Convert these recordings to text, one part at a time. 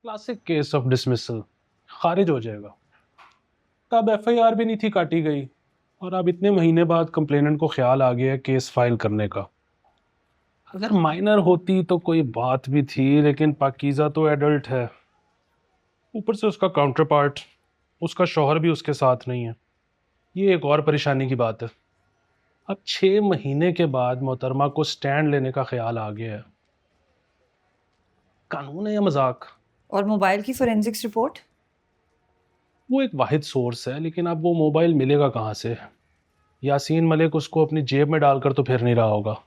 Classic case of dismissal, खारिज हो जाएगा। तब एफआईआर भी नहीं थी काटी गई, और अब इतने महीने बाद कंप्लेनेंट को ख्याल आ गया केस फाइल करने का। अगर माइनर होती तो कोई बात भी थी, लेकिन पाकीज़ा तो एडल्ट है। ऊपर से उसका काउंटर पार्ट, उसका शौहर भी उसके साथ नहीं है। ये एक और परेशानी की बात है। अब 6 महीने के बाद मोहतरमा को स्टैंड लेने का ख्याल आ गया है। कानून है या मजाक? और मोबाइल की फोरेंसिक्स रिपोर्ट? वो एक वाहिद सोर्स है, लेकिन अब वो मोबाइल मिलेगा कहाँ से? यासीन मलिक उसको अपनी जेब में डालकर तो फिर नहीं रहा होगा।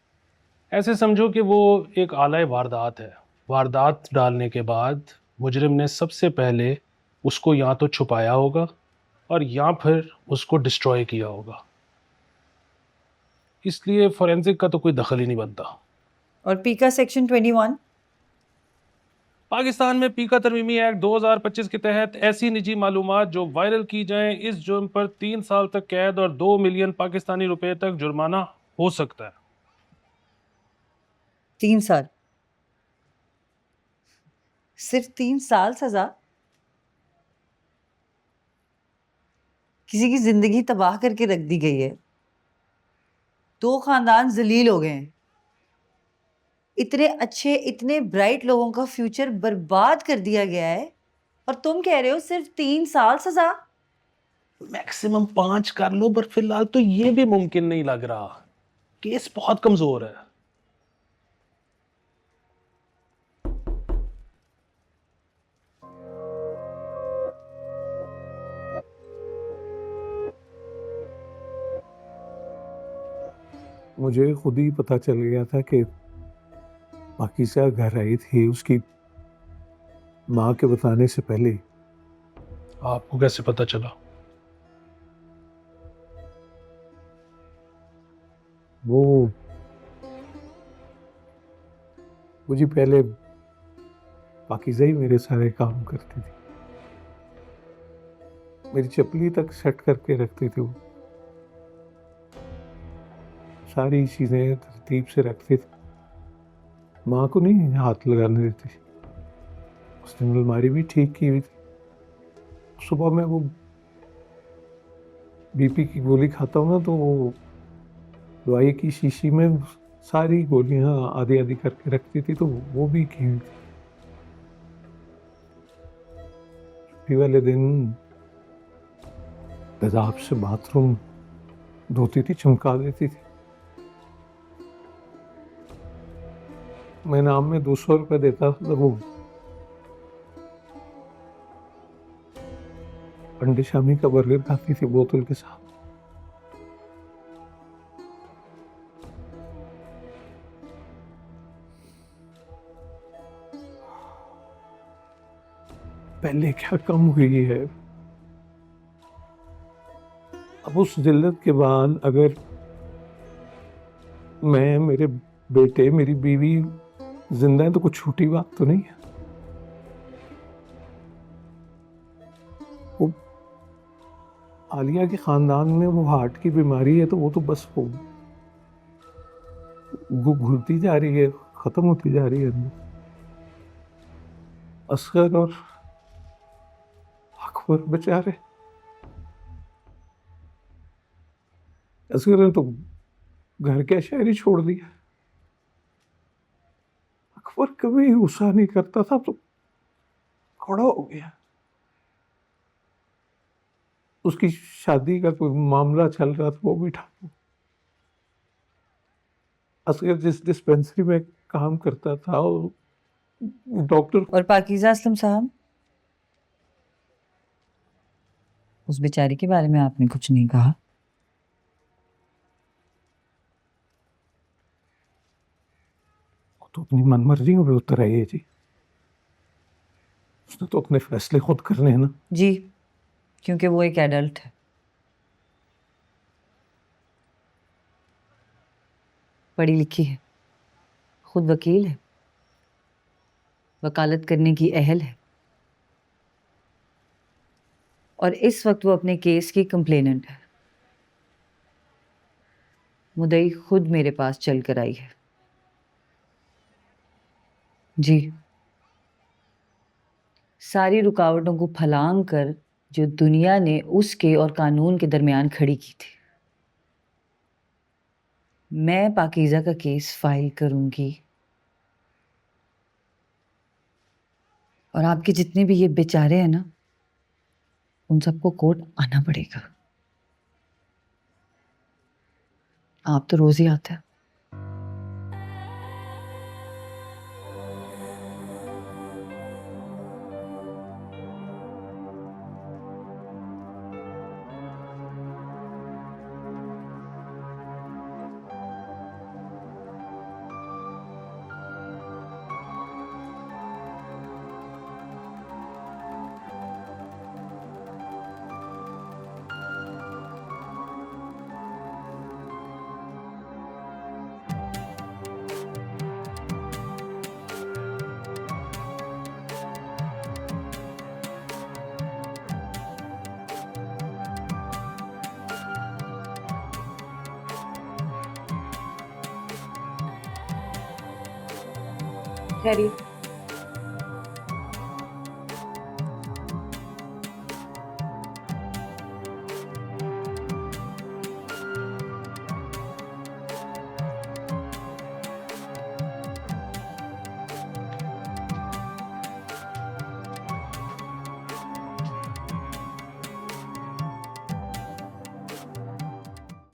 ऐसे समझो कि वो एक आला वारदात है। वारदात डालने के बाद मुजरिम ने सबसे पहले उसको या तो छुपाया होगा, और या फिर उसको डिस्ट्रॉय किया होगा। इसलिए फोरेंसिक का तो कोई दखल ही नहीं बनता। और पीका सेक्शन 21? पाकिस्तान में पीका तरमीमी एक्ट 2025 के तहत ऐसी निजी मालूमात जो वायरल की जाएं, इस जुर्म पर 3 साल तक कैद और 2 मिलियन पाकिस्तानी रुपए तक जुर्माना हो सकता है। 3 साल? सिर्फ 3 साल सजा? किसी की जिंदगी तबाह करके रख दी गई है। 2 खानदान जलील हो गए हैं। इतने अच्छे, इतने ब्राइट लोगों का फ्यूचर बर्बाद कर दिया गया है, और तुम कह रहे हो सिर्फ 3 साल सजा? मैक्सिमम 5 कर लो, पर फिलहाल तो ये भी मुमकिन नहीं लग रहा। केस बहुत कमजोर है। मुझे खुद ही पता चल गया था कि पाकिज़ा घर आई थी उसकी माँ के बताने से पहले। आपको कैसे पता चला? वो मुझे पहले पाकिज़ा ही मेरे सारे काम करती थी। मेरी चपली तक सेट करके रखती थी वो। सारी चीज़ें तरतीब से रखती थी। माँ को नहीं हाथ लगाने देती। उसने अलमारी भी ठीक की हुई थी। सुबह में वो बीपी की गोली खाता हूँ ना, तो वो दवाई की शीशी में सारी गोलियां आधी आधी करके रखती थी, तो वो भी की हुई थी। छुट्टी वाले दिन तेजाब से बाथरूम धोती थी, चमका देती थी। मैं नाम में 200 रुपये देता था, तो वो अंडे शामी का बर्गर खाती थी बोतल के साथ। पहले क्या कम हुई है। अब उस जिल्लत के बाद अगर मैं, मेरे बेटे, मेरी बीवी जिंदा है तो कुछ छोटी बात तो नहीं है। वो आलिया के खानदान में वो हार्ट की बीमारी है, तो वो तो बस वो घुलती जा रही है, खत्म होती जा रही है। असगर और अकबर बेचारे, असगर ने तो घर के शहर ही छोड़ दिया। अकबर कभी गुस्सा नहीं करता था, तो खड़ा हो गया। उसकी शादी का कोई मामला चल रहा था, वो भी ठप। असगर जिस डिस्पेंसरी में काम करता था, डॉक्टर और पाकीज़ा असलम साहब, उस बेचारी के बारे में आपने कुछ नहीं कहा। तो अपनी मनमर्जी में उतर आई है जी। उसने तो अपने फैसले खुद करने हैं ना। जी, क्योंकि वो एक एडल्ट है। पढ़ी लिखी है, खुद वकील है, वकालत करने की अहल है, और इस वक्त वो अपने केस की कंप्लेनेंट है। मुदई खुद मेरे पास चल कर आई है। जी, सारी रुकावटों को फलांग कर जो दुनिया ने उसके और कानून के दरमियान खड़ी की थी। मैं पाकीज़ा का केस फाइल करूंगी और आपके जितने भी ये बेचारे हैं ना, उन सबको कोर्ट आना पड़ेगा। आप तो रोज ही आते हैं। Ready?